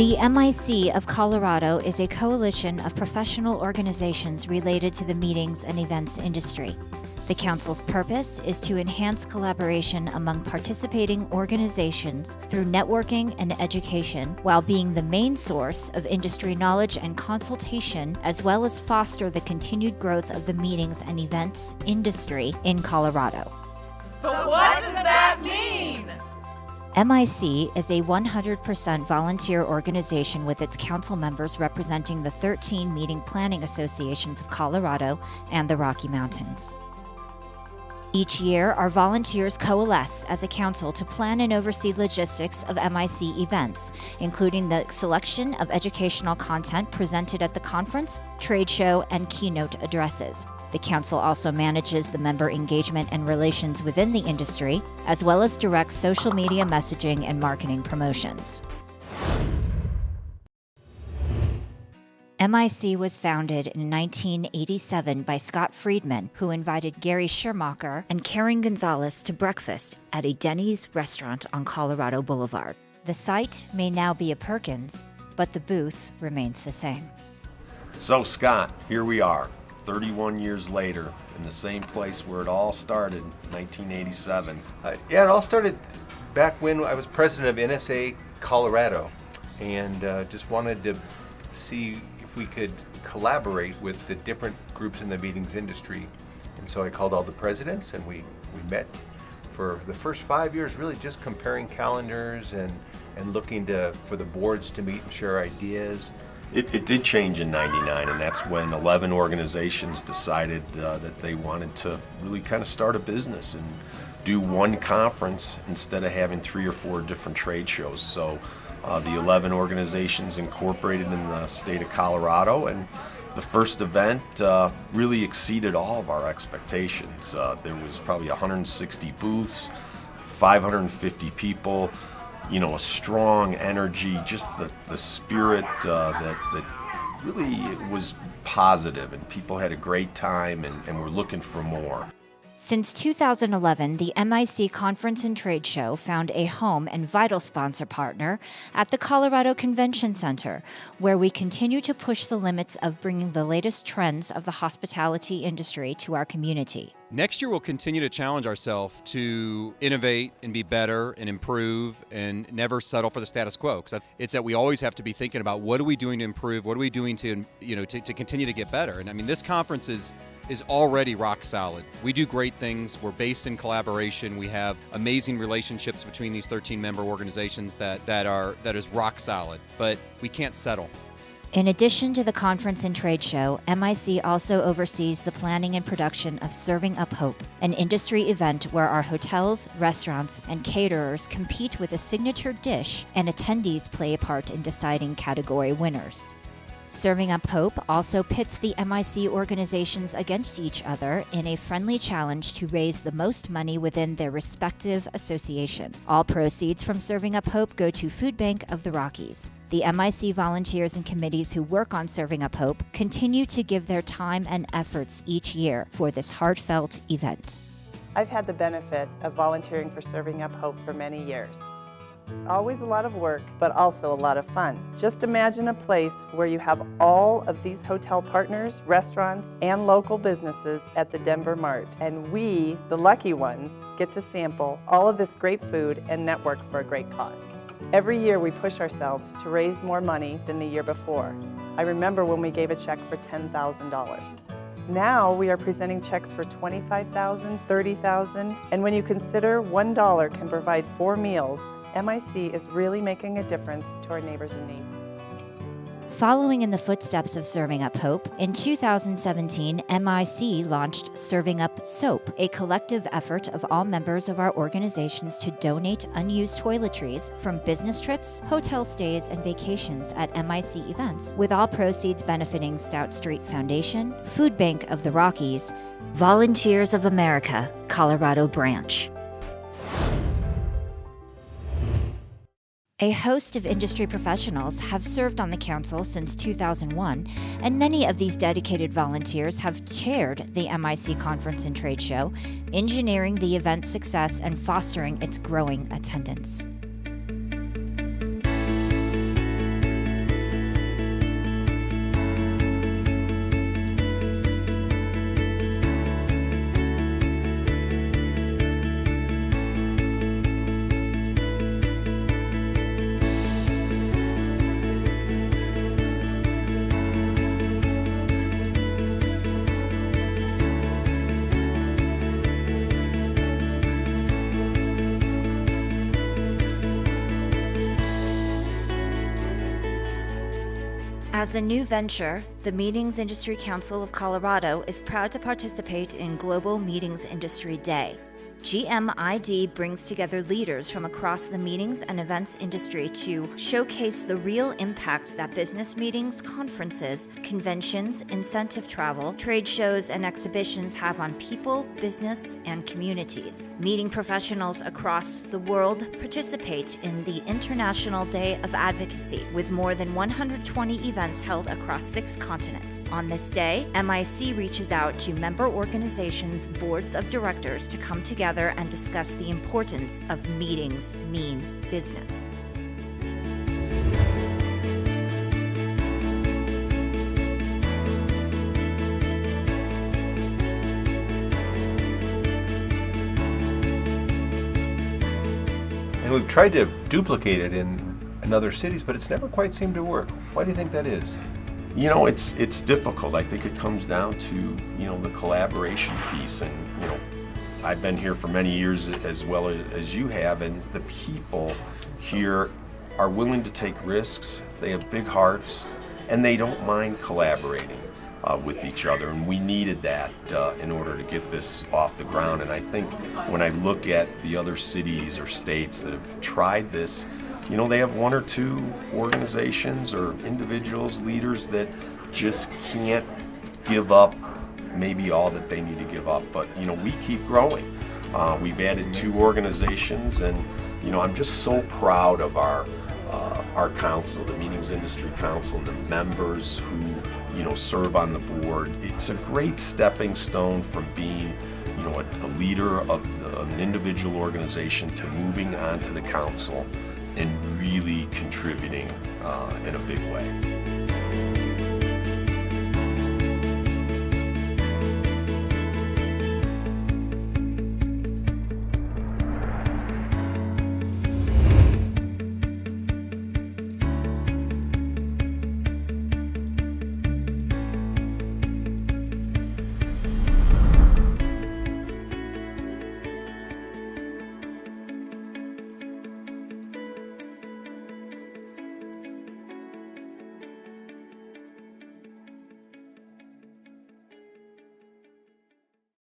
The MIC of Colorado is a coalition of professional organizations related to the meetings and events industry. The Council's purpose is to enhance collaboration among participating organizations through networking and education, while being the main source of industry knowledge and consultation, as well as foster the continued growth of the meetings and events industry in Colorado. But what does that mean? MIC is a 100% volunteer organization with its council members representing the 13 meeting planning associations of Colorado and the Rocky Mountains. Each year, our volunteers coalesce as a council to plan and oversee logistics of MIC events, including the selection of educational content presented at the conference, trade show, and keynote addresses. The council also manages the member engagement and relations within the industry, as well as directs social media messaging and marketing promotions. MIC was founded in 1987 by Scott Friedman, who invited Gary Schermacher and Karen Gonzalez to breakfast at a Denny's restaurant on Colorado Boulevard. The site may now be a Perkins, but the booth remains the same. So Scott, here we are, 31 years later, in the same place where it all started, 1987. It all started back when I was president of NSA Colorado, and just wanted to see if we could collaborate with the different groups in the meetings industry. And so I called all the presidents, and we met for the first 5 years, really just comparing calendars and looking for the boards to meet and share ideas. It did change in '99, and that's when 11 organizations decided that they wanted to really kind of start a business and do one conference instead of having 3 or 4 different trade shows. So the 11 organizations incorporated in the state of Colorado, and the first event really exceeded all of our expectations. There was probably 160 booths, 550 people, a strong energy, just the spirit that really was positive, and people had a great time and were looking for more. Since 2011, the MIC Conference and Trade Show found a home and vital sponsor partner at the Colorado Convention Center, where we continue to push the limits of bringing the latest trends of the hospitality industry to our community. Next year, we'll continue to challenge ourselves to innovate and be better and improve and never settle for the status quo. Because it's that we always have to be thinking about what are we doing to improve, what are we doing to continue to get better. And I mean, this conference is already rock solid. We do great things. We're based in collaboration. We have amazing relationships between these 13 member organizations that is rock solid. But we can't settle. In addition to the conference and trade show, MIC also oversees the planning and production of Serving Up Hope, an industry event where our hotels, restaurants, and caterers compete with a signature dish, and attendees play a part in deciding category winners. Serving Up Hope also pits the MIC organizations against each other in a friendly challenge to raise the most money within their respective association. All proceeds from Serving Up Hope go to Food Bank of the Rockies. The MIC volunteers and committees who work on Serving Up Hope continue to give their time and efforts each year for this heartfelt event. I've had the benefit of volunteering for Serving Up Hope for many years. It's always a lot of work, but also a lot of fun. Just imagine a place where you have all of these hotel partners, restaurants, and local businesses at the Denver Mart. And we, the lucky ones, get to sample all of this great food and network for a great cause. Every year we push ourselves to raise more money than the year before. I remember when we gave a check for $10,000. Now we are presenting checks for $25,000, $30,000, and when you consider $1 can provide 4 meals, MIC is really making a difference to our neighbors in need. Following in the footsteps of Serving Up Hope, in 2017, MIC launched Serving Up Soap, a collective effort of all members of our organizations to donate unused toiletries from business trips, hotel stays, and vacations at MIC events, with all proceeds benefiting Stout Street Foundation, Food Bank of the Rockies, Volunteers of America, Colorado Branch. A host of industry professionals have served on the council since 2001, and many of these dedicated volunteers have chaired the MIC Conference and Trade Show, engineering the event's success and fostering its growing attendance. As a new venture, the Meetings Industry Council of Colorado is proud to participate in Global Meetings Industry Day. GMID brings together leaders from across the meetings and events industry to showcase the real impact that business meetings, conferences, conventions, incentive travel, trade shows, and exhibitions have on people, business, and communities. Meeting professionals across the world participate in the International Day of Advocacy, with more than 120 events held across 6 continents. On this day, MIC reaches out to member organizations' boards of directors to come together and discuss the importance of meetings mean business. And we've tried to duplicate it in other cities, but it's never quite seemed to work. Why do you think that is? You know, it's difficult. I think it comes down to, you know, the collaboration piece. And, you know, I've been here for many years as well as you have, and the people here are willing to take risks. They have big hearts, and they don't mind collaborating with each other. And we needed that in order to get this off the ground. And I think when I look at the other cities or states that have tried this, you know, they have 1 or 2 organizations or individuals, leaders that just can't give up maybe all that they need to give up. But, you know, we keep growing. We've added 2 organizations, and, you know, I'm just so proud of our council, the Meetings Industry Council, and the members who, you know, serve on the board. It's a great stepping stone from being, you know, a leader of an individual organization to moving on to the council and really contributing in a big way.